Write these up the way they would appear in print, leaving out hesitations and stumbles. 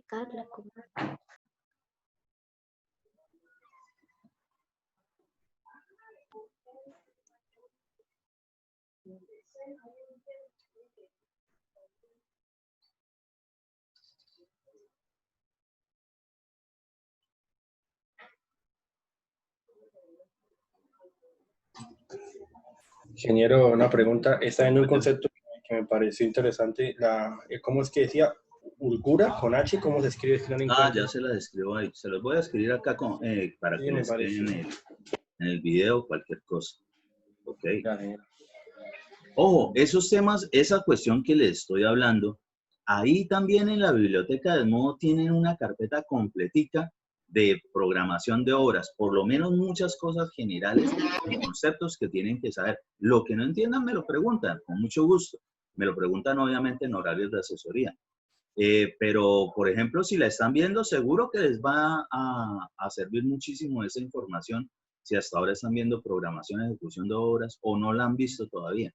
Carla, Ingeniero, una pregunta. Está en un concepto que me pareció interesante. ¿Cómo es que decía? ¿Ulcura con H? ¿Cómo se escribe? Ya se la describo ahí. Se los voy a escribir acá para que les quede en el video cualquier cosa. Ok. Ojo, esos temas, esa cuestión que les estoy hablando, ahí también en la biblioteca de Edmodo tienen una carpeta completica de programación de obras, por lo menos muchas cosas generales y conceptos que tienen que saber. Lo que no entiendan me lo preguntan, con mucho gusto. Me lo preguntan obviamente en horarios de asesoría. Pero, por ejemplo, si la están viendo, seguro que les va a servir muchísimo esa información si hasta ahora están viendo programación, ejecución de obras o no la han visto todavía.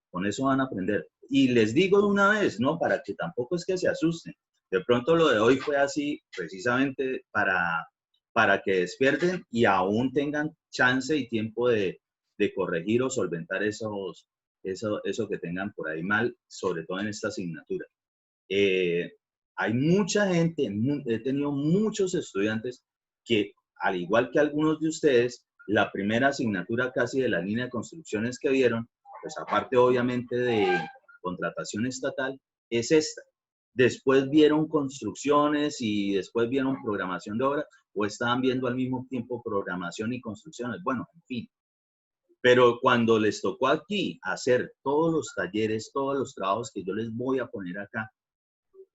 Con eso van a aprender. Y les digo de una vez, ¿no? Para que tampoco es que se asusten. De pronto lo de hoy fue así precisamente para que despierten y aún tengan chance y tiempo de corregir o solventar eso que tengan por ahí mal, sobre todo en esta asignatura. Hay mucha gente, he tenido muchos estudiantes que, al igual que algunos de ustedes, la primera asignatura casi de la línea de construcciones que vieron, pues aparte obviamente de contratación estatal, es esta. Después vieron construcciones y después vieron programación de obras, o estaban viendo al mismo tiempo programación y construcciones. Bueno, en fin. Pero cuando les tocó aquí hacer todos los talleres, todos los trabajos que yo les voy a poner acá,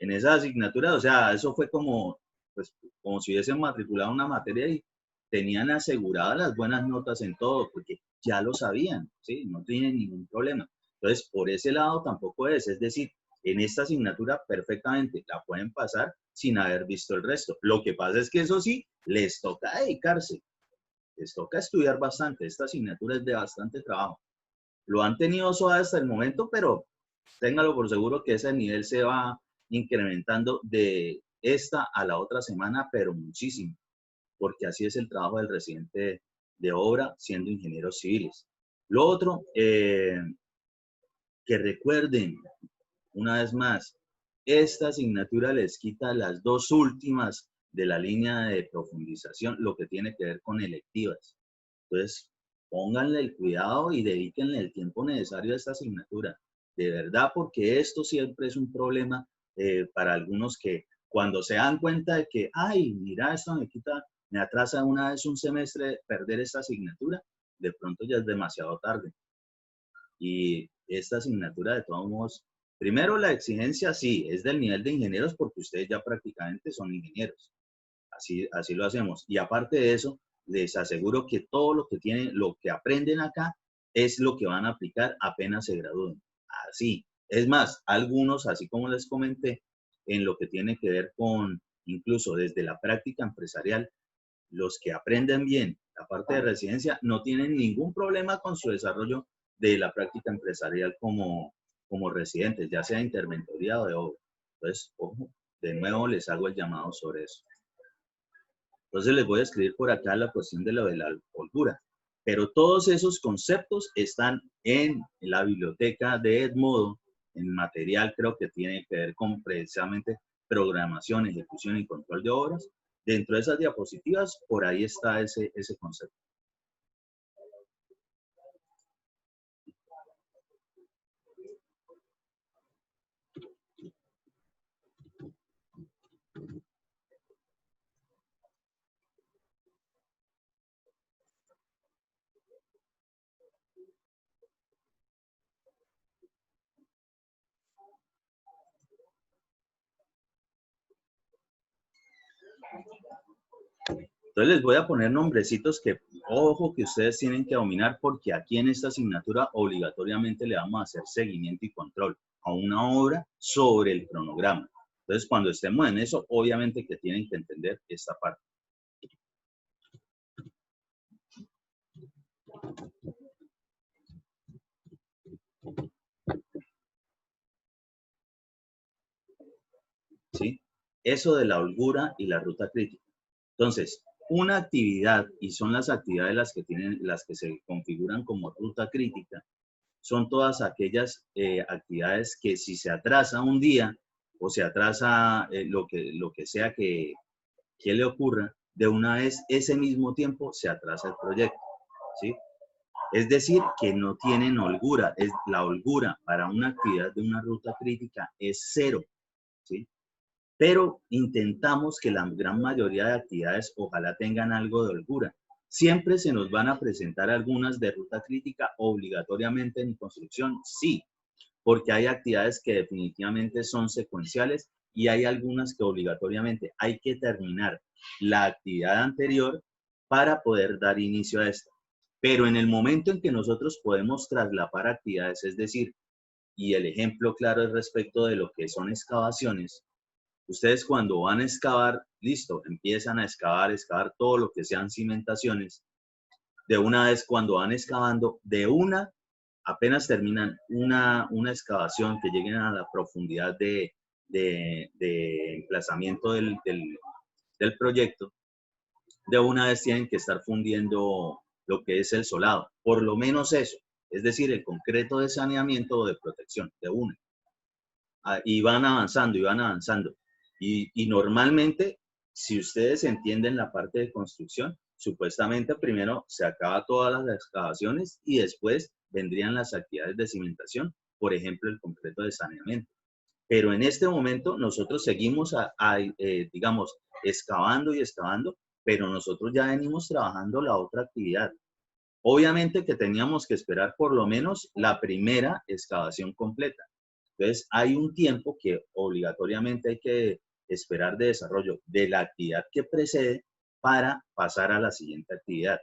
en esa asignatura, o sea, eso fue como, pues, como si hubiesen matriculado una materia y tenían aseguradas las buenas notas en todo, porque ya lo sabían, ¿sí? No tienen ningún problema. Entonces, por ese lado tampoco es decir, en esta asignatura perfectamente la pueden pasar sin haber visto el resto. Lo que pasa es que eso sí, les toca dedicarse, les toca estudiar bastante. Esta asignatura es de bastante trabajo. Lo han tenido suave hasta el momento, pero téngalo por seguro que ese nivel se va incrementando de esta a la otra semana, pero muchísimo, porque así es el trabajo del residente de obra siendo ingenieros civiles. Lo otro, que recuerden, una vez más, esta asignatura les quita las dos últimas de la línea de profundización, lo que tiene que ver con electivas. Entonces, pónganle el cuidado y dedíquenle el tiempo necesario a esta asignatura. De verdad, porque esto siempre es un problema para algunos que cuando se dan cuenta de que, ay, mira, esto me atrasa una vez un semestre perder esta asignatura, de pronto ya es demasiado tarde. Y esta asignatura, de todos modos, primero la exigencia sí, es del nivel de ingenieros porque ustedes ya prácticamente son ingenieros. Así lo hacemos. Y aparte de eso, les aseguro que todo lo que tienen, lo que aprenden acá, es lo que van a aplicar apenas se gradúen. Así. Es más, algunos, así como les comenté, en lo que tiene que ver con, incluso desde la práctica empresarial, los que aprenden bien la parte de residencia no tienen ningún problema con su desarrollo de la práctica empresarial como residentes, ya sea interventoría o de obra. Entonces, ojo, de nuevo les hago el llamado sobre eso. Entonces les voy a escribir por acá la cuestión de lo de la holgura. Pero todos esos conceptos están en la biblioteca de Edmodo, en material creo que tiene que ver con precisamente programación, ejecución y control de obras. Dentro de esas diapositivas, por ahí está ese concepto. Entonces les voy a poner nombrecitos que, ojo, que ustedes tienen que dominar porque aquí en esta asignatura obligatoriamente le vamos a hacer seguimiento y control a una obra sobre el cronograma. Entonces, cuando estemos en eso, obviamente que tienen que entender esta parte. ¿Sí? Eso de la holgura y la ruta crítica. Entonces, una actividad, y son las actividades las que se configuran como ruta crítica, son todas aquellas actividades que si se atrasa un día o se atrasa lo que sea que le ocurra, de una vez ese mismo tiempo se atrasa el proyecto, ¿sí? Es decir, que no tienen holgura. La holgura para una actividad de una ruta crítica es 0, ¿sí? Pero intentamos que la gran mayoría de actividades ojalá tengan algo de holgura. ¿Siempre se nos van a presentar algunas de ruta crítica obligatoriamente en construcción? Sí, porque hay actividades que definitivamente son secuenciales y hay algunas que obligatoriamente hay que terminar la actividad anterior para poder dar inicio a esta. Pero en el momento en que nosotros podemos traslapar actividades, es decir, y el ejemplo claro es respecto de lo que son excavaciones, ustedes cuando van a excavar, listo, empiezan a excavar todo lo que sean cimentaciones. De una vez cuando van excavando, apenas terminan una excavación que lleguen a la profundidad de emplazamiento del proyecto, de una vez tienen que estar fundiendo lo que es el solado, por lo menos eso, es decir, el concreto de saneamiento o de protección, de una. Y van avanzando y van avanzando. Y normalmente, si ustedes entienden la parte de construcción, supuestamente primero se acaba todas las excavaciones y después vendrían las actividades de cimentación, por ejemplo, el concreto de saneamiento. Pero en este momento nosotros seguimos, digamos, excavando y excavando, pero nosotros ya venimos trabajando la otra actividad. Obviamente que teníamos que esperar por lo menos la primera excavación completa. Entonces, hay un tiempo que obligatoriamente hay que esperar de desarrollo de la actividad que precede para pasar a la siguiente actividad.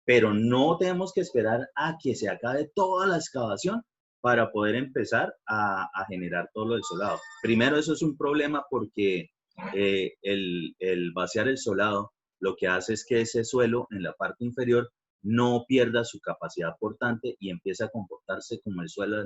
Pero no tenemos que esperar a que se acabe toda la excavación para poder empezar a generar todo lo del solado. Primero, eso es un problema porque el vaciar el solado lo que hace es que ese suelo en la parte inferior no pierda su capacidad portante y empieza a comportarse como el suelo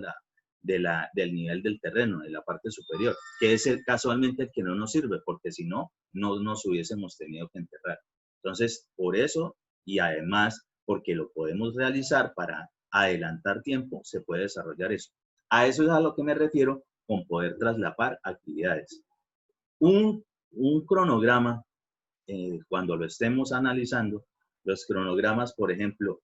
del nivel del terreno, de la parte superior, que es casualmente el que no nos sirve, porque si no, no nos hubiésemos tenido que enterrar. Entonces, por eso, y además, porque lo podemos realizar para adelantar tiempo, se puede desarrollar eso. A eso es a lo que me refiero con poder traslapar actividades. Un cronograma, cuando lo estemos analizando, los cronogramas, por ejemplo,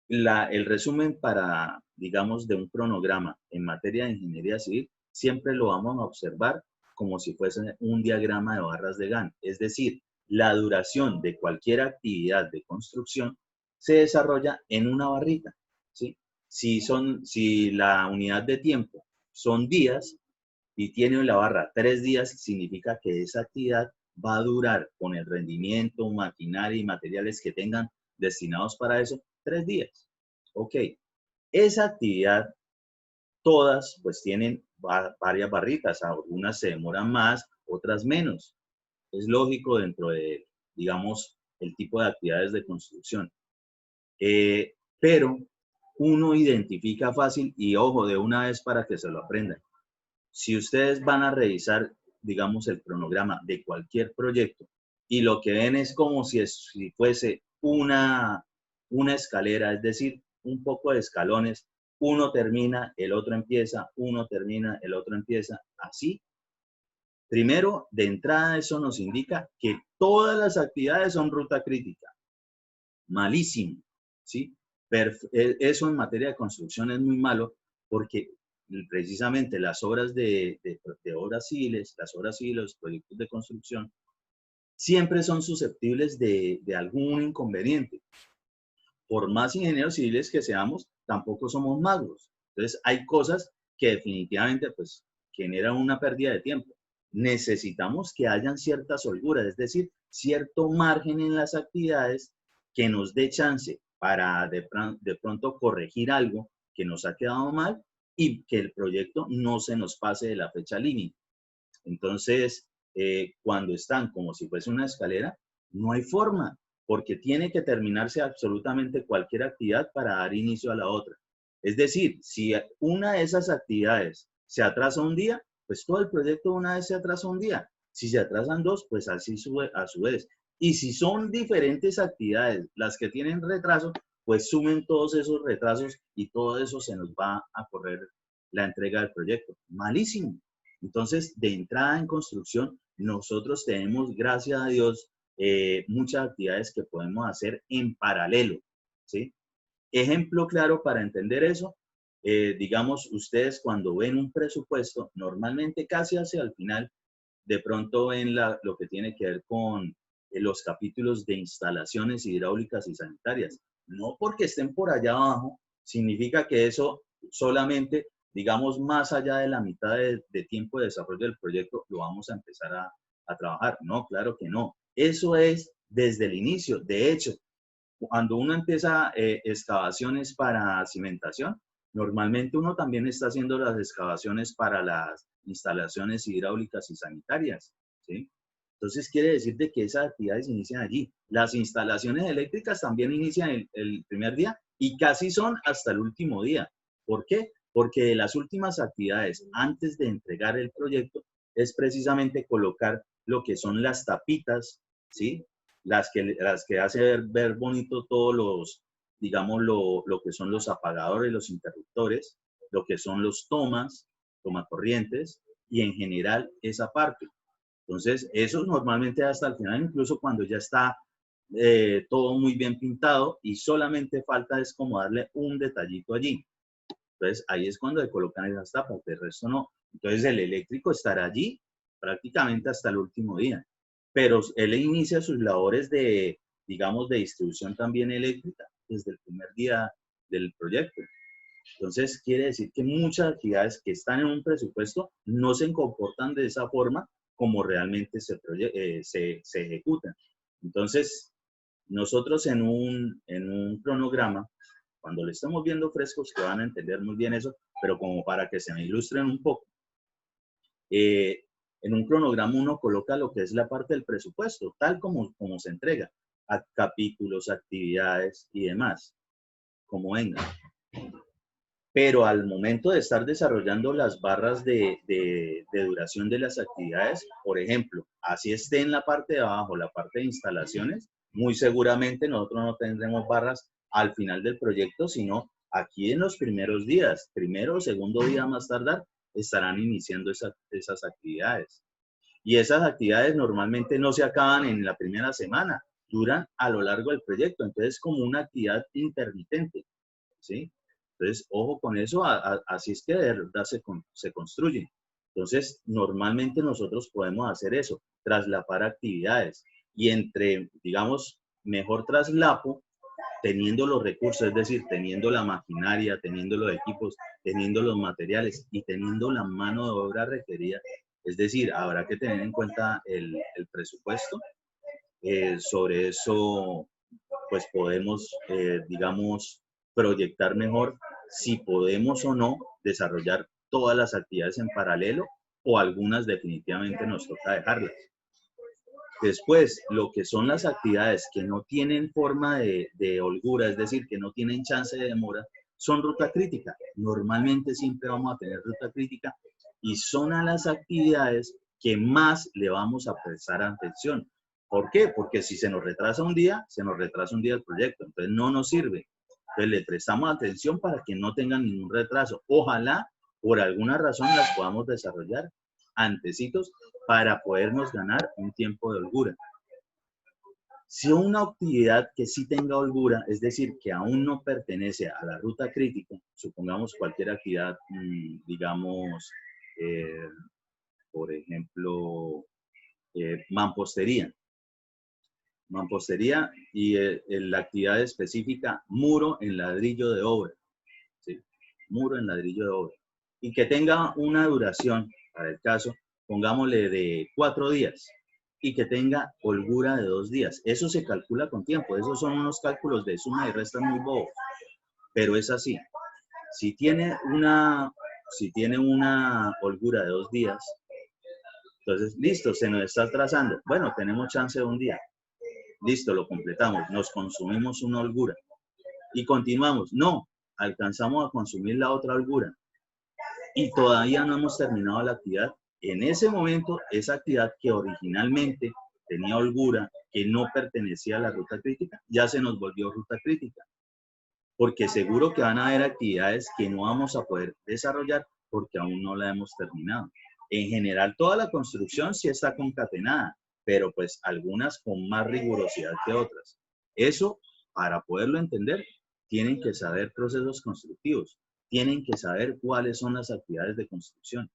el resumen para, digamos, de un cronograma en materia de ingeniería civil, siempre lo vamos a observar como si fuese un diagrama de barras de Gantt. Es decir, la duración de cualquier actividad de construcción se desarrolla en una barrita, ¿sí? Si la unidad de tiempo son días y tiene la barra 3 días, significa que esa actividad va a durar con el rendimiento, maquinaria y materiales que tengan destinados para eso 3 días. Ok, esa actividad, todas pues tienen varias barritas, algunas se demoran más, otras menos. Es lógico dentro de, digamos, el tipo de actividades de construcción. Pero uno identifica fácil y ojo, de una vez para que se lo aprendan. Si ustedes van a revisar, digamos, el cronograma de cualquier proyecto y lo que ven es como si fuese una escalera, es decir, un poco de escalones, uno termina, el otro empieza, uno termina, el otro empieza, así. Primero, de entrada, eso nos indica que todas las actividades son ruta crítica. Malísimo, ¿sí? Eso en materia de construcción es muy malo porque precisamente las obras de obras civiles, los proyectos de construcción, siempre son susceptibles de algún inconveniente. Por más ingenieros civiles que seamos, tampoco somos magos. Entonces, hay cosas que definitivamente pues, generan una pérdida de tiempo. Necesitamos que hayan ciertas holguras, es decir, cierto margen en las actividades que nos dé chance para de pronto corregir algo que nos ha quedado mal y que el proyecto no se nos pase de la fecha límite. Entonces, cuando están como si fuese una escalera, no hay forma, porque tiene que terminarse absolutamente cualquier actividad para dar inicio a la otra. Es decir, si una de esas actividades se atrasa un día, pues todo el proyecto una vez se atrasa un día. Si se atrasan dos, pues así a su vez. Y si son diferentes actividades las que tienen retraso, pues sumen todos esos retrasos y todo eso se nos va a correr la entrega del proyecto. Malísimo. Entonces, de entrada en construcción, nosotros tenemos, gracias a Dios, muchas actividades que podemos hacer en paralelo, ¿sí? Ejemplo claro para entender eso, digamos, ustedes cuando ven un presupuesto, normalmente casi hacia el final, de pronto ven lo que tiene que ver con los capítulos de instalaciones hidráulicas y sanitarias. No porque estén por allá abajo, significa que eso solamente, digamos, más allá de la mitad de tiempo de desarrollo del proyecto, lo vamos a empezar a trabajar. No, claro que no. Eso es desde el inicio. De hecho, cuando uno empieza excavaciones para cimentación, normalmente uno también está haciendo las excavaciones para las instalaciones hidráulicas y sanitarias, ¿sí? Entonces quiere decir de que esas actividades inician allí. Las instalaciones eléctricas también inician el primer día y casi son hasta el último día. ¿Por qué? Porque de las últimas actividades antes de entregar el proyecto es precisamente colocar lo que son las tapitas, ¿sí? Las que hacen ver bonito todos los, digamos, lo que son los apagadores, los interruptores, lo que son los tomacorrientes y en general esa parte. Entonces, eso normalmente hasta el final, incluso cuando ya está todo muy bien pintado y solamente falta es como darle un detallito allí. Entonces, ahí es cuando se colocan esas tapas, de resto no. Entonces, el eléctrico estará allí prácticamente hasta el último día. Pero él inicia sus labores de, digamos, de distribución también eléctrica desde el primer día del proyecto. Entonces, quiere decir que muchas actividades que están en un presupuesto no se comportan de esa forma como realmente se ejecutan. Entonces, nosotros en un cronograma, cuando lo estamos viendo frescos, que van a entender muy bien eso, pero como para que se me ilustren un poco, en un cronograma uno coloca lo que es la parte del presupuesto, tal como se entrega, a capítulos, actividades y demás, como venga. Pero al momento de estar desarrollando las barras de duración de las actividades, por ejemplo, así esté en la parte de abajo, la parte de instalaciones, muy seguramente nosotros no tendremos barras al final del proyecto, sino aquí en los primeros días, primero o segundo día más tardar, estarán iniciando esas actividades. Y esas actividades normalmente no se acaban en la primera semana, duran a lo largo del proyecto, entonces como una actividad intermitente, ¿sí? Entonces, ojo con eso, así es que de verdad se construye. Entonces, normalmente nosotros podemos hacer eso, traslapar actividades y entre, digamos, mejor traslapo, teniendo los recursos, es decir, teniendo la maquinaria, teniendo los equipos, teniendo los materiales y teniendo la mano de obra requerida. Es decir, habrá que tener en cuenta el presupuesto. Sobre eso, pues podemos, digamos, proyectar mejor si podemos o no desarrollar todas las actividades en paralelo o algunas definitivamente nos toca dejarlas. Después, lo que son las actividades que no tienen forma de holgura, es decir, que no tienen chance de demora, son ruta crítica. Normalmente siempre vamos a tener ruta crítica y son a las actividades que más le vamos a prestar atención. ¿Por qué? Porque si se nos retrasa un día, se nos retrasa un día el proyecto, entonces no nos sirve. Entonces le prestamos atención para que no tengan ningún retraso. Ojalá por alguna razón las podamos desarrollar antecitos para podernos ganar un tiempo de holgura. Si una actividad que sí tenga holgura, es decir, que aún no pertenece a la ruta crítica, supongamos cualquier actividad, digamos, por ejemplo, mampostería. Mampostería y la actividad específica, muro en ladrillo de obra. ¿Sí? Muro en ladrillo de obra. Y que tenga una duración, para el caso, pongámosle de 4 días y que tenga holgura de 2 días. Eso se calcula con tiempo. Esos son unos cálculos de suma y resta muy bobos. Pero es así. Si tiene una holgura de 2 días, Entonces, listo, se nos está atrasando. Bueno, tenemos chance de un día. Listo, lo completamos. Nos consumimos una holgura. Y continuamos. No, alcanzamos a consumir la otra holgura. Y todavía no hemos terminado la actividad. En ese momento, esa actividad que originalmente tenía holgura, que no pertenecía a la ruta crítica, ya se nos volvió ruta crítica. Porque seguro que van a haber actividades que no vamos a poder desarrollar porque aún no la hemos terminado. En general, toda la construcción sí está concatenada, pero pues algunas con más rigurosidad que otras. Eso, para poderlo entender, tienen que saber procesos constructivos, tienen que saber cuáles son las actividades de construcción.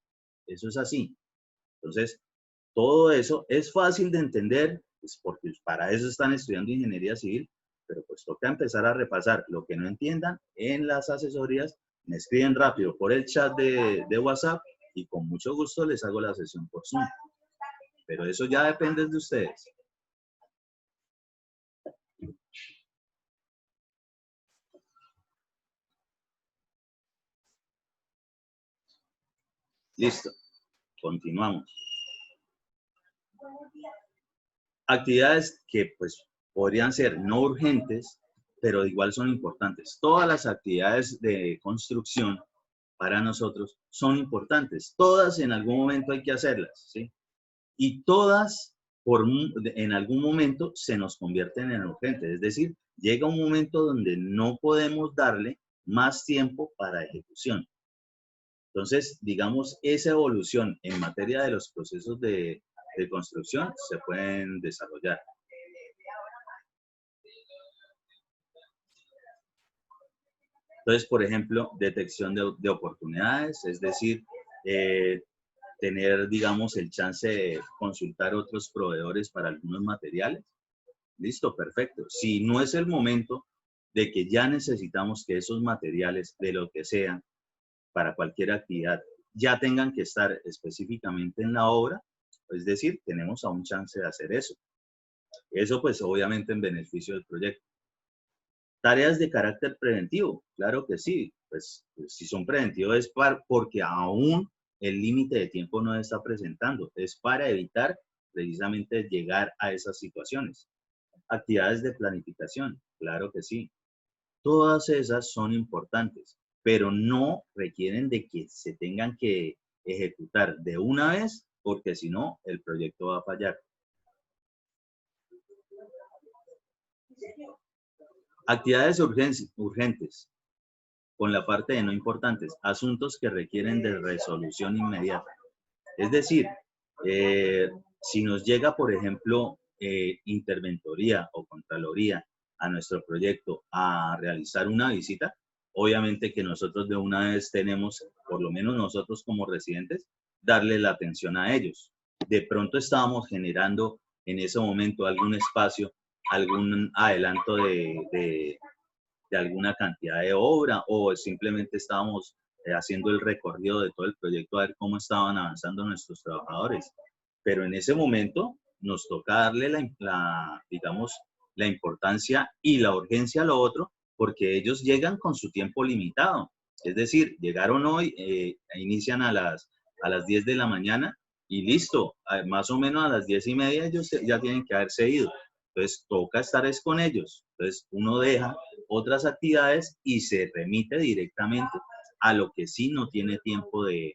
Eso es así. Entonces, todo eso es fácil de entender, pues porque para eso están estudiando ingeniería civil, pero pues toca empezar a repasar lo que no entiendan en las asesorías, me escriben rápido por el chat de WhatsApp y con mucho gusto les hago la sesión por Zoom. Pero eso ya depende de ustedes. Listo, continuamos. Actividades que pues podrían ser no urgentes, pero igual son importantes. Todas las actividades de construcción para nosotros son importantes. Todas en algún momento hay que hacerlas, ¿sí? Y todas en algún momento se nos convierten en urgentes. Es decir, llega un momento donde no podemos darle más tiempo para ejecución. Entonces, digamos, esa evolución en materia de los procesos de construcción se pueden desarrollar. Entonces, por ejemplo, detección de oportunidades, es decir, tener, digamos, el chance de consultar otros proveedores para algunos materiales. Listo, perfecto. Si no es el momento de que ya necesitamos que esos materiales, de lo que sean, para cualquier actividad, ya tengan que estar específicamente en la obra, es decir, tenemos aún chance de hacer eso. Eso, pues, obviamente en beneficio del proyecto. Tareas de carácter preventivo, claro que sí, pues si son preventivos es porque aún el límite de tiempo no está presentando, es para evitar precisamente llegar a esas situaciones. Actividades de planificación, claro que sí. Todas esas son importantes, pero no requieren de que se tengan que ejecutar de una vez, porque si no, el proyecto va a fallar. Actividades urgentes, con la parte de no importantes, asuntos que requieren de resolución inmediata. Es decir, si nos llega, por ejemplo, interventoría o contraloría a nuestro proyecto a realizar una visita, obviamente que nosotros de una vez tenemos, por lo menos nosotros como residentes, darle la atención a ellos. De pronto estábamos generando en ese momento algún espacio, algún adelanto de alguna cantidad de obra o simplemente estábamos haciendo el recorrido de todo el proyecto a ver cómo estaban avanzando nuestros trabajadores. Pero en ese momento nos toca darle digamos, la importancia y la urgencia a lo otro porque ellos llegan con su tiempo limitado. Es decir, llegaron hoy, inician a las 10 de la mañana y listo, más o menos a las 10:30 ellos ya tienen que haberse ido. Entonces, toca estar con ellos. Entonces, uno deja otras actividades y se remite directamente a lo que sí no tiene tiempo de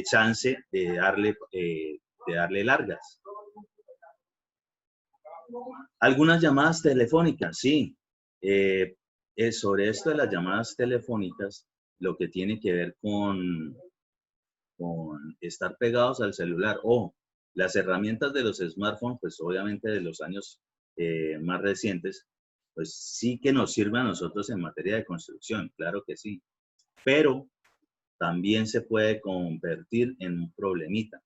chance de darle largas. Algunas llamadas telefónicas, sí. Sobre esto de las llamadas telefónicas, lo que tiene que ver con estar pegados al celular. Ojo, las herramientas de los smartphones, pues obviamente de los años más recientes, pues sí que nos sirven a nosotros en materia de construcción, claro que sí. Pero también se puede convertir en un problemita.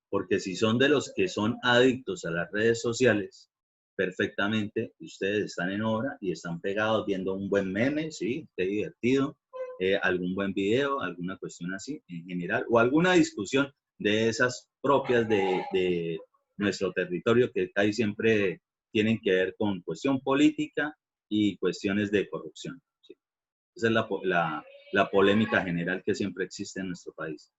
Porque si son de los que son adictos a las redes sociales, perfectamente ustedes están en obra y están pegados viendo un buen meme, sí, qué divertido, algún buen video, alguna cuestión así en general, o alguna discusión de esas propias de nuestro territorio que casi siempre tienen que ver con cuestión política y cuestiones de corrupción. ¿Sí? Esa es la polémica general que siempre existe en nuestro país.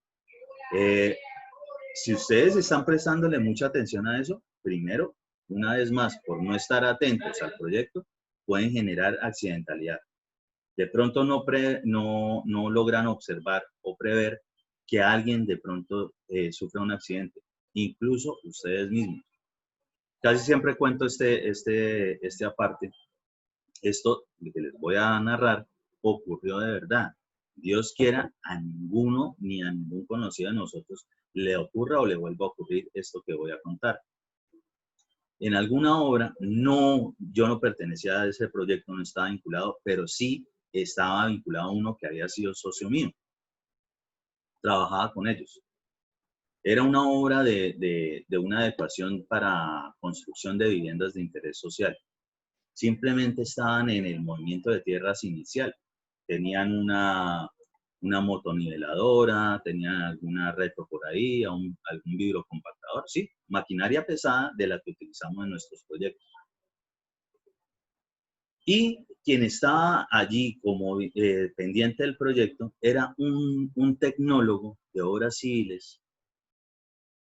Si ustedes están prestándole mucha atención a eso, primero, una vez más, por no estar atentos al proyecto, pueden generar accidentalidad. De pronto no logran observar o prever que alguien de pronto sufra un accidente, incluso ustedes mismos. Casi siempre cuento este aparte. Esto que les voy a narrar ocurrió de verdad. Dios quiera, a ninguno ni a ningún conocido de nosotros le ocurra o le vuelva a ocurrir esto que voy a contar. En alguna obra, yo no pertenecía a ese proyecto, no estaba vinculado, pero sí estaba vinculado a uno que había sido socio mío. Trabajaba con ellos. Era una obra de una adecuación para construcción de viviendas de interés social. Simplemente estaban en el movimiento de tierras inicial. Tenían una motoniveladora, tenían alguna retro por ahí, algún vibrocompactador, sí, maquinaria pesada de la que utilizamos en nuestros proyectos. Y quien estaba allí como pendiente del proyecto era un tecnólogo de obras civiles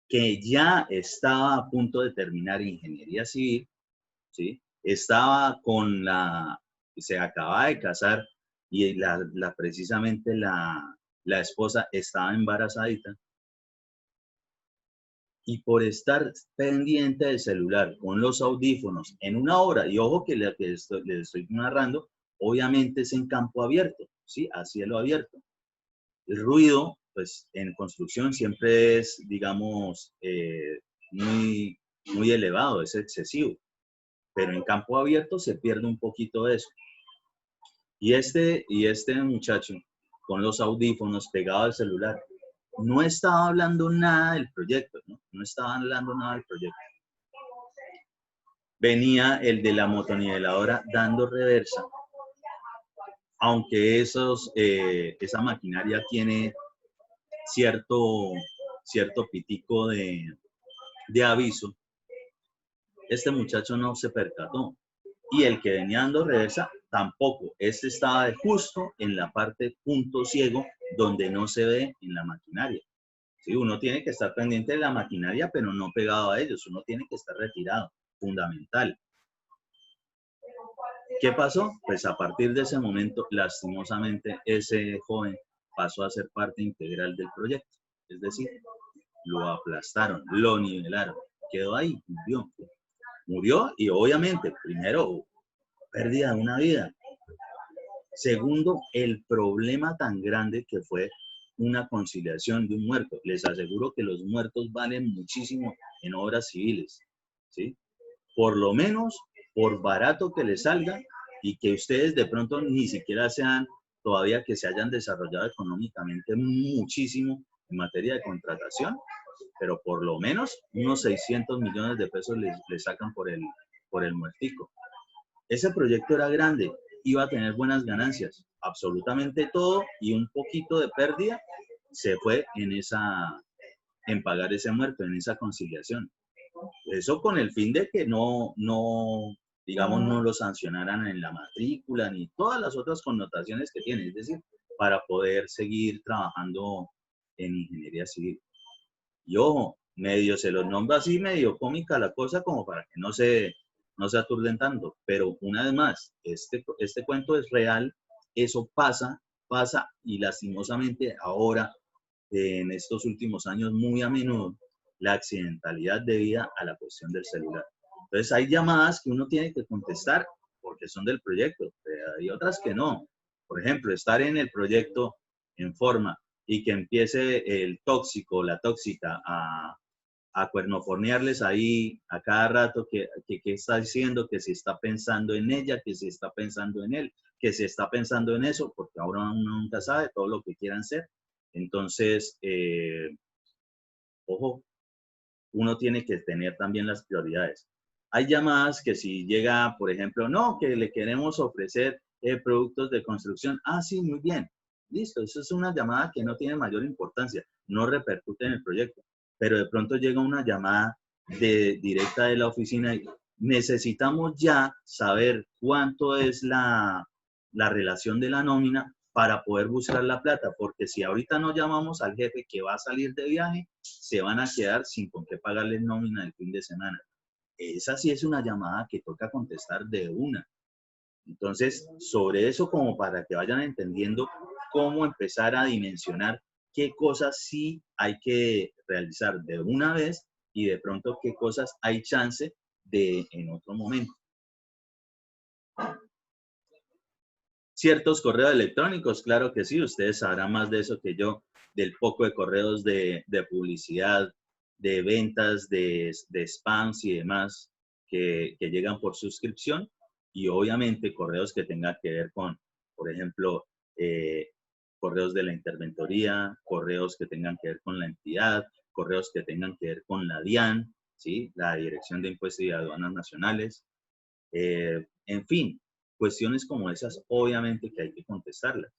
que ya estaba a punto de terminar ingeniería civil, ¿sí? Se acababa de casar y precisamente la esposa estaba embarazadita. Y por estar pendiente del celular con los audífonos en una hora, y ojo que les estoy narrando, obviamente es en campo abierto, ¿sí? A cielo abierto. El ruido, pues en construcción siempre es, digamos, muy, muy elevado, es excesivo. Pero en campo abierto se pierde un poquito de eso. Y este muchacho, con los audífonos pegados al celular, no estaba hablando nada del proyecto, no estaba hablando nada del proyecto. Venía el de la motoniveladora dando reversa, aunque esa maquinaria tiene cierto pitico de aviso, este muchacho no se percató. Y el que venía dando reversa tampoco. Este estaba justo en la parte punto ciego donde no se ve en la maquinaria. ¿Sí? Uno tiene que estar pendiente de la maquinaria, pero no pegado a ellos. Uno tiene que estar retirado. Fundamental. ¿Qué pasó? Pues a partir de ese momento, lastimosamente, ese joven pasó a ser parte integral del proyecto. Es decir, lo aplastaron, lo nivelaron. Quedó ahí, murió y obviamente, primero, pérdida de una vida. Segundo, el problema tan grande que fue una conciliación de un muerto. Les aseguro que los muertos valen muchísimo en obras civiles, ¿sí? Por lo menos, por barato que les salga y que ustedes de pronto ni siquiera sean todavía que se hayan desarrollado económicamente muchísimo en materia de contratación, pero por lo menos unos 600 millones de pesos les sacan por el muertico. Ese proyecto era grande, iba a tener buenas ganancias, absolutamente todo, y un poquito de pérdida se fue en pagar ese muerto, en esa conciliación. Eso con el fin de que digamos, no lo sancionaran en la matrícula, ni todas las otras connotaciones que tiene, es decir, para poder seguir trabajando en ingeniería civil. Y ojo, medio se los nombra así, medio cómica la cosa, como para que no se aturden tanto. Pero una vez más, este cuento es real, eso pasa y lastimosamente ahora, en estos últimos años, muy a menudo, la accidentalidad debida a la cuestión del celular. Entonces hay llamadas que uno tiene que contestar porque son del proyecto, pero hay otras que no. Por ejemplo, estar en el proyecto en forma y que empiece el tóxico, la tóxica a cuernofornearles ahí a cada rato que está diciendo, que se está pensando en ella, que se está pensando en él, que se está pensando en eso, porque ahora uno nunca sabe todo lo que quieran ser. Entonces, ojo, uno tiene que tener también las prioridades. Hay llamadas que si llega, por ejemplo, no, que le queremos ofrecer productos de construcción. Ah, sí, muy bien. Listo, eso es una llamada que no tiene mayor importancia, no repercute en el proyecto. Pero de pronto llega una llamada directa de la oficina y necesitamos ya saber cuánto es la relación de la nómina para poder buscar la plata, porque si ahorita no llamamos al jefe que va a salir de viaje, se van a quedar sin con qué pagarle nómina el fin de semana. Esa sí es una llamada que toca contestar de una. Entonces, sobre eso, como para que vayan entendiendo cómo empezar a dimensionar qué cosas sí hay que realizar de una vez y de pronto qué cosas hay chance de en otro momento. Ciertos correos electrónicos, claro que sí, ustedes sabrán más de eso que yo, del poco de correos de publicidad, de ventas, de spams y demás que llegan por suscripción, y obviamente correos que tengan que ver con, por ejemplo, correos de la interventoría, correos que tengan que ver con la entidad, correos que tengan que ver con la DIAN, ¿sí? La Dirección de Impuestos y Aduanas Nacionales, en fin. Cuestiones como esas, obviamente que hay que contestarlas.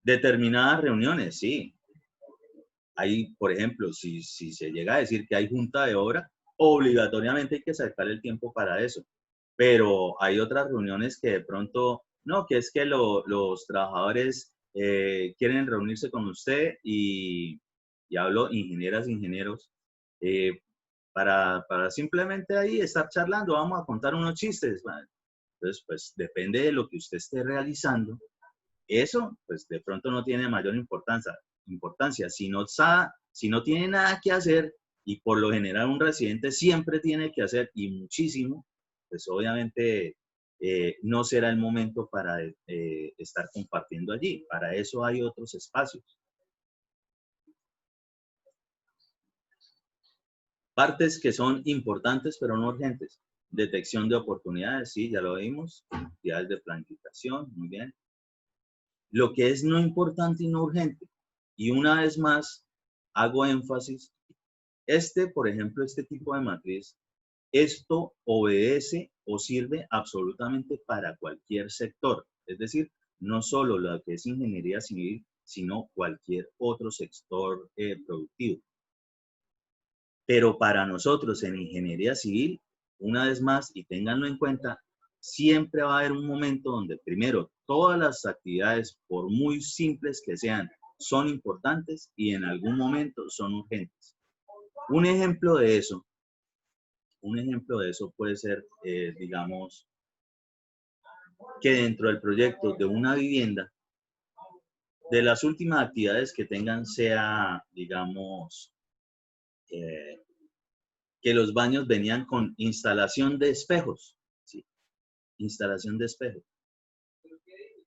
Determinadas reuniones, sí. Hay, por ejemplo, si se llega a decir que hay junta de obra, obligatoriamente hay que sacar el tiempo para eso. Pero hay otras reuniones que de pronto, no, que es que los trabajadores quieren reunirse con usted y hablo ingenieras, ingenieros, para simplemente ahí estar charlando, vamos a contar unos chistes. Bueno, entonces, pues depende de lo que usted esté realizando. Eso, pues de pronto no tiene mayor importancia. Si no tiene nada que hacer, y por lo general un residente siempre tiene que hacer, y muchísimo, pues obviamente no será el momento para estar compartiendo allí. Para eso hay otros espacios. Partes que son importantes pero no urgentes. Detección de oportunidades, sí, ya lo vimos. Actividades de planificación, muy bien. Lo que es no importante y no urgente. Y una vez más, hago énfasis. Por ejemplo, este tipo de matriz, esto obedece o sirve absolutamente para cualquier sector. Es decir, no solo lo que es ingeniería civil, sino cualquier otro sector productivo. Pero para nosotros en ingeniería civil, una vez más, y ténganlo en cuenta, siempre va a haber un momento donde primero todas las actividades, por muy simples que sean, son importantes y en algún momento son urgentes. Un ejemplo de eso puede ser, digamos, que dentro del proyecto de una vivienda, de las últimas actividades que tengan sea, digamos, que los baños venían con instalación de espejos, ¿sí? Instalación de espejos.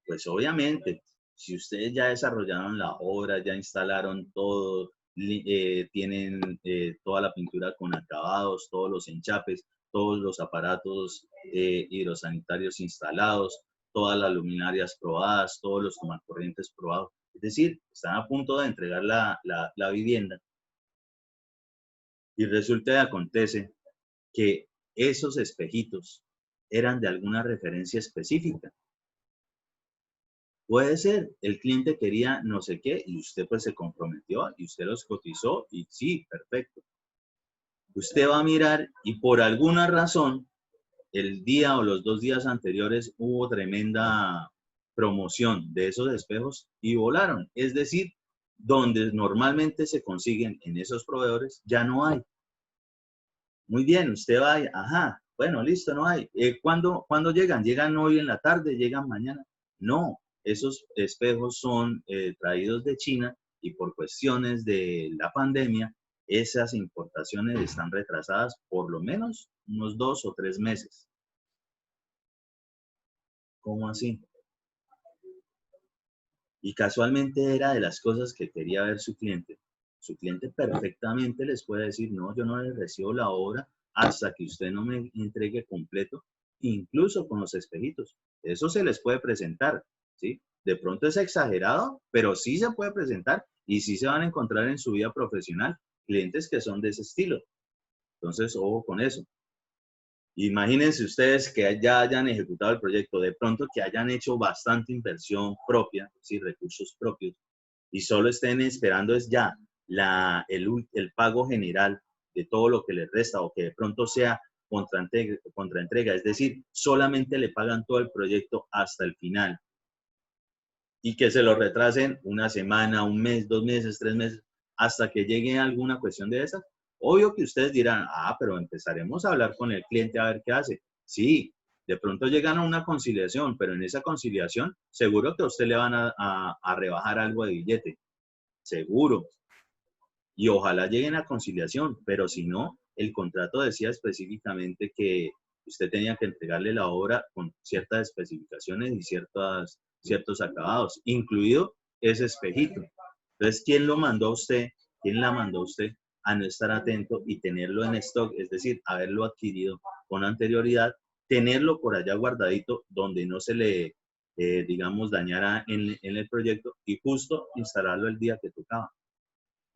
Pues obviamente, si ustedes ya desarrollaron la obra, ya instalaron todo, tienen toda la pintura con acabados, todos los enchapes, todos los aparatos hidrosanitarios instalados, todas las luminarias probadas, todos los tomacorrientes probados. Es decir, están a punto de entregar la vivienda. Y resulta y acontece que esos espejitos eran de alguna referencia específica. Puede ser, el cliente quería no sé qué y usted pues se comprometió y usted los cotizó y sí, perfecto. Usted va a mirar y por alguna razón el día o los 2 días anteriores hubo tremenda promoción de esos espejos y volaron. Es decir, donde normalmente se consiguen en esos proveedores ya no hay. Muy bien, usted va, ajá, bueno, listo, no hay. ¿Cuándo llegan? ¿Llegan hoy en la tarde? ¿Llegan mañana? No, esos espejos son traídos de China y por cuestiones de la pandemia, esas importaciones están retrasadas por lo menos unos 2 o 3 meses. ¿Cómo así? Y casualmente era de las cosas que quería ver su cliente. Su cliente perfectamente les puede decir, no, yo no les recibo la obra hasta que usted no me entregue completo, incluso con los espejitos. Eso se les puede presentar, ¿sí? De pronto es exagerado, pero sí se puede presentar y sí se van a encontrar en su vida profesional clientes que son de ese estilo. Entonces, ojo con eso. Imagínense ustedes que ya hayan ejecutado el proyecto, de pronto que hayan hecho bastante inversión propia, ¿sí? Recursos propios, y solo estén esperando es ya el pago general de todo lo que les resta o que de pronto sea contraentrega, es decir, solamente le pagan todo el proyecto hasta el final. y que se lo retrasen una semana, un mes, 2 meses, 3 meses, hasta que llegue alguna cuestión de esas. Obvio que ustedes dirán, pero empezaremos a hablar con el cliente a ver qué hace. Sí, de pronto llegan a una conciliación, pero en esa conciliación seguro que a usted le van a rebajar algo de billete, seguro. Y ojalá lleguen a conciliación, pero si no, el contrato decía específicamente que usted tenía que entregarle la obra con ciertas especificaciones y ciertos acabados, incluido ese espejito. Entonces, ¿quién lo mandó a usted? ¿Quién la mandó a usted a no estar atento y tenerlo en stock? Es decir, haberlo adquirido con anterioridad, tenerlo por allá guardadito donde no se le, digamos, dañara en el proyecto y justo instalarlo el día que tocaba.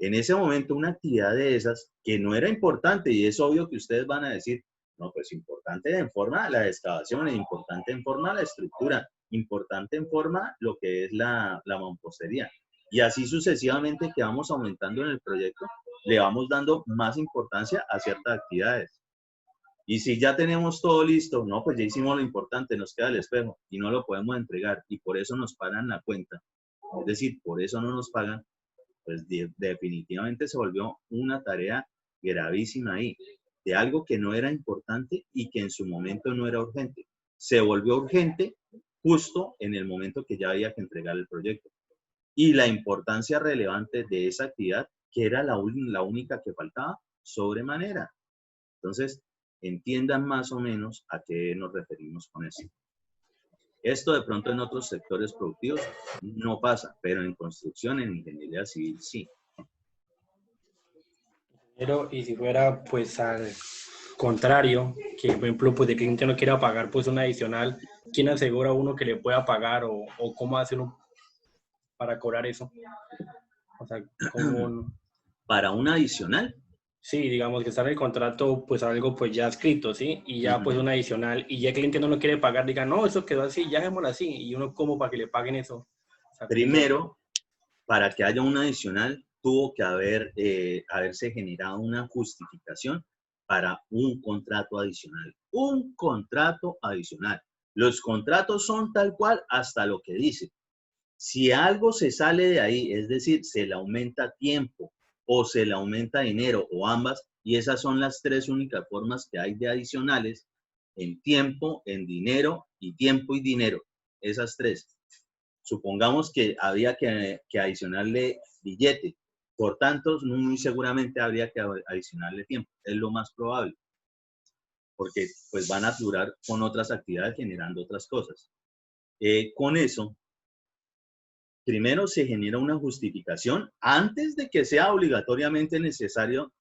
En ese momento, una actividad de esas que no era importante, y es obvio que ustedes van a decir, no, pues importante en forma la excavación, importante en forma la estructura, importante en forma lo que es la mampostería. Y así sucesivamente que vamos aumentando en el proyecto, le vamos dando más importancia a ciertas actividades. Y si ya tenemos todo listo, no, pues ya hicimos lo importante, nos queda el espejo y no lo podemos entregar y por eso nos pagan la cuenta. Es decir, por eso no nos pagan, pues definitivamente se volvió una tarea gravísima ahí, de algo que no era importante y que en su momento no era urgente. Se volvió urgente justo en el momento que ya había que entregar el proyecto. Y la importancia relevante de esa actividad, que era la única que faltaba, sobremanera. Entonces, entiendan más o menos a qué nos referimos con eso. Esto de pronto en otros sectores productivos no pasa, pero en construcción, en ingeniería civil, sí. Pero, y si fuera pues al contrario, que por ejemplo pues el cliente no quiera pagar pues un adicional, ¿quién asegura a uno que le pueda pagar o cómo hace uno para cobrar eso? O sea, ¿cómo? Para un adicional. Sí, digamos que está en el contrato pues algo pues ya escrito, ¿sí? Y ya pues un adicional y ya el cliente no lo quiere pagar, diga, no, eso quedó así, ya dejémoslo así. Y uno como para que le paguen eso. O sea, Primero, para que haya un adicional, tuvo que haberse generado una justificación para un contrato adicional. Un contrato adicional. Los contratos son tal cual hasta lo que dice. Si algo se sale de ahí, es decir, se le aumenta tiempo o se le aumenta dinero o ambas, y esas son las 3 únicas formas que hay de adicionales, en tiempo, en dinero y tiempo y dinero. Esas 3. Supongamos que había que adicionarle billete, por tanto, muy seguramente habría que adicionarle tiempo. Es lo más probable, porque pues van a durar con otras actividades generando otras cosas. Con eso, primero se genera una justificación antes de que sea obligatoriamente necesario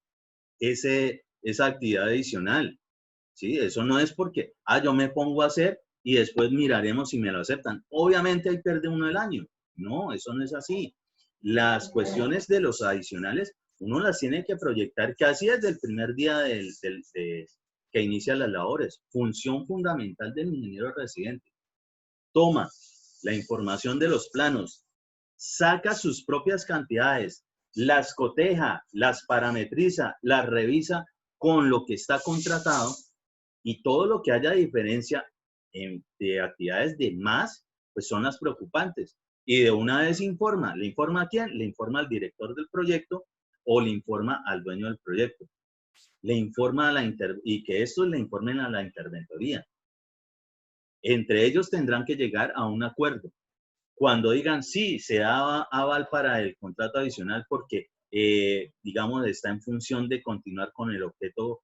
esa actividad adicional. ¿Sí? Eso no es porque, yo me pongo a hacer y después miraremos si me lo aceptan. Obviamente ahí pierde uno el año. No, eso no es así. Las cuestiones de los adicionales, uno las tiene que proyectar casi desde el primer día que inicia las labores. Función fundamental del ingeniero residente. Toma la información de los planos, saca sus propias cantidades, las coteja, las parametriza, las revisa con lo que está contratado y todo lo que haya diferencia de actividades de más, pues son las preocupantes. Y de una vez informa. ¿Le informa a quién? Le informa al director del proyecto o le informa al dueño del proyecto. Le informa y que estos le informen a la interventoría. Entre ellos tendrán que llegar a un acuerdo. Cuando digan sí, se da aval para el contrato adicional porque, digamos, está en función de continuar con el objeto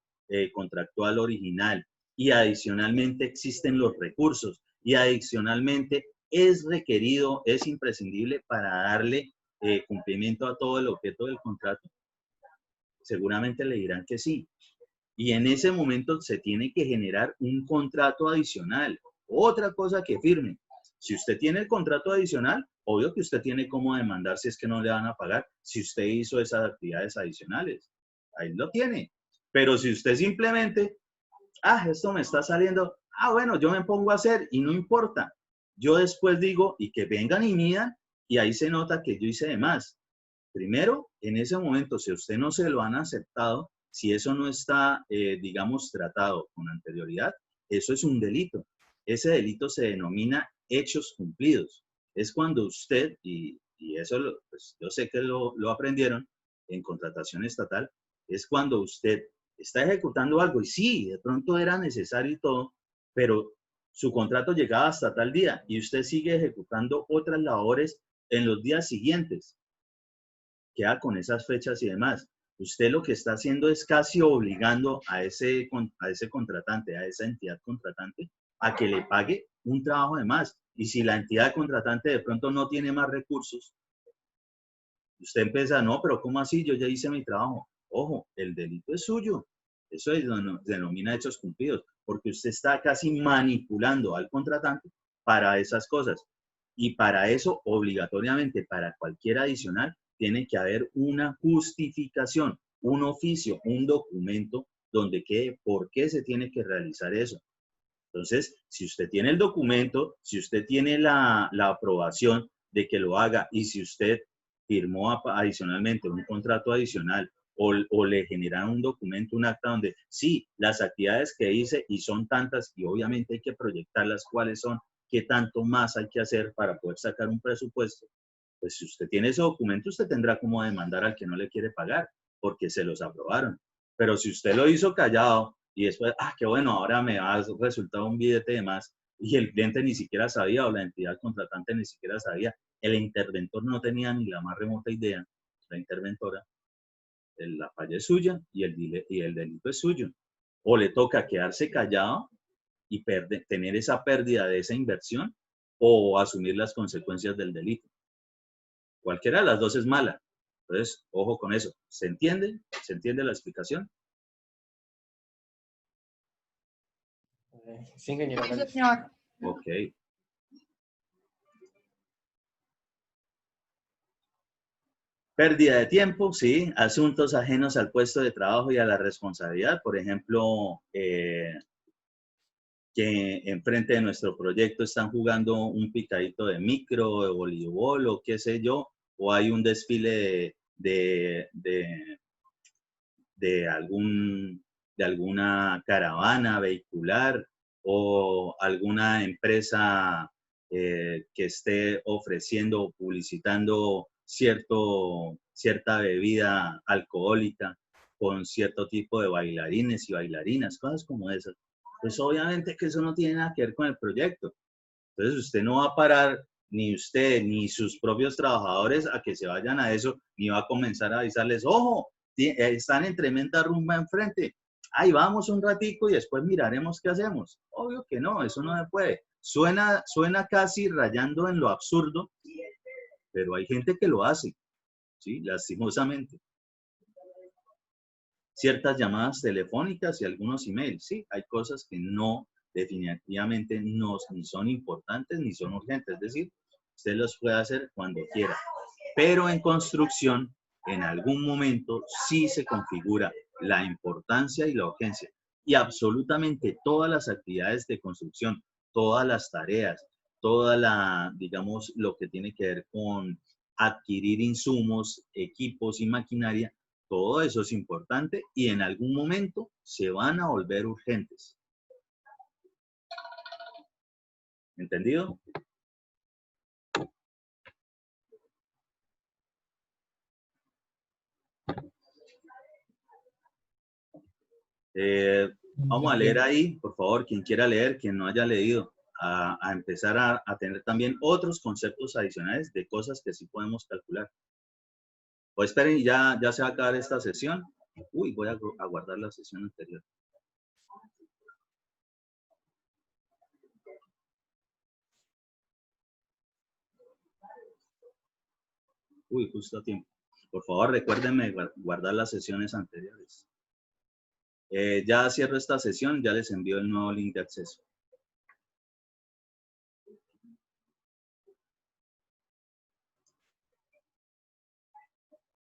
contractual original y adicionalmente existen los recursos y adicionalmente es requerido, es imprescindible para darle cumplimiento a todo el objeto del contrato, seguramente le dirán que sí. Y en ese momento se tiene que generar un contrato adicional, otra cosa que firme. Si usted tiene el contrato adicional, obvio que usted tiene cómo demandar si es que no le van a pagar, si usted hizo esas actividades adicionales. Ahí lo tiene. Pero si usted simplemente, esto me está saliendo, bueno, yo me pongo a hacer y no importa. Yo después digo, y que vengan y midan, y ahí se nota que yo hice de más. Primero, en ese momento, si a usted no se lo han aceptado, si eso no está, digamos, tratado con anterioridad, eso es un delito. Ese delito se denomina hechos cumplidos. es cuando usted, y eso pues, yo sé que lo aprendieron en contratación estatal, es cuando usted está ejecutando algo y sí, de pronto era necesario y todo, pero su contrato llegaba hasta tal día y usted sigue ejecutando otras labores en los días siguientes, queda con esas fechas y demás. Usted lo que está haciendo es casi obligando a ese contratante, a esa entidad contratante, a que le pague un trabajo de más. Y si la entidad contratante de pronto no tiene más recursos, usted empieza, no, pero ¿cómo así? Yo ya hice mi trabajo. Ojo, el delito es suyo. Eso es, denomina hechos cumplidos, porque usted está casi manipulando al contratante para esas cosas. Y para eso, obligatoriamente, para cualquier adicional, tiene que haber una justificación, un oficio, un documento donde quede por qué se tiene que realizar eso. Entonces, si usted tiene el documento, si usted tiene la aprobación de que lo haga y si usted firmó adicionalmente un contrato adicional o le generan un documento, un acta donde sí, las actividades que hice y son tantas y obviamente hay que proyectarlas cuáles son, qué tanto más hay que hacer para poder sacar un presupuesto, pues si usted tiene ese documento, usted tendrá como demandar al que no le quiere pagar porque se los aprobaron. Pero si usted lo hizo callado y después, qué bueno, ahora me ha resultado un billete de más y el cliente ni siquiera sabía o la entidad contratante ni siquiera sabía, el interventor no tenía ni la más remota idea, la interventora, la falla es suya y el delito es suyo. O le toca quedarse callado y tener esa pérdida de esa inversión o asumir las consecuencias del delito. Cualquiera de las dos es mala. Entonces, ojo con eso. ¿Se entiende? ¿Se entiende la explicación? Sí, señor. Sí, señor. Ok. Pérdida de tiempo, sí. Asuntos ajenos al puesto de trabajo y a la responsabilidad. Por ejemplo, que enfrente de nuestro proyecto están jugando un picadito de micro, de voleibol o qué sé yo, o hay un desfile de alguna caravana vehicular o alguna empresa que esté ofreciendo o publicitando cierta bebida alcohólica con cierto tipo de bailarines y bailarinas, cosas como esas. Pues obviamente que eso no tiene nada que ver con el proyecto. Entonces usted no va a parar, ni usted, ni sus propios trabajadores, a que se vayan a eso, ni va a comenzar a avisarles, ojo, están en tremenda rumba enfrente. Ahí vamos un ratico y después miraremos qué hacemos. Obvio que no, eso no se puede. Suena casi rayando en lo absurdo, pero hay gente que lo hace, ¿sí? Lastimosamente. Ciertas llamadas telefónicas y algunos emails, sí, hay cosas que no, definitivamente no, ni son importantes ni son urgentes, es decir, usted los puede hacer cuando quiera, pero en construcción, en algún momento sí se configura la importancia y la urgencia, y absolutamente todas las actividades de construcción, todas las tareas, digamos, lo que tiene que ver con adquirir insumos, equipos y maquinaria, todo eso es importante y en algún momento se van a volver urgentes. ¿Entendido? Vamos a leer ahí, por favor, quien quiera leer, quien no haya leído, a empezar a tener también otros conceptos adicionales de cosas que sí podemos calcular. O esperen, ya se va a acabar esta sesión. Uy, voy a guardar la sesión anterior. Uy, justo a tiempo. Por favor, recuérdenme guardar las sesiones anteriores. Ya cierro esta sesión, ya les envío el nuevo link de acceso.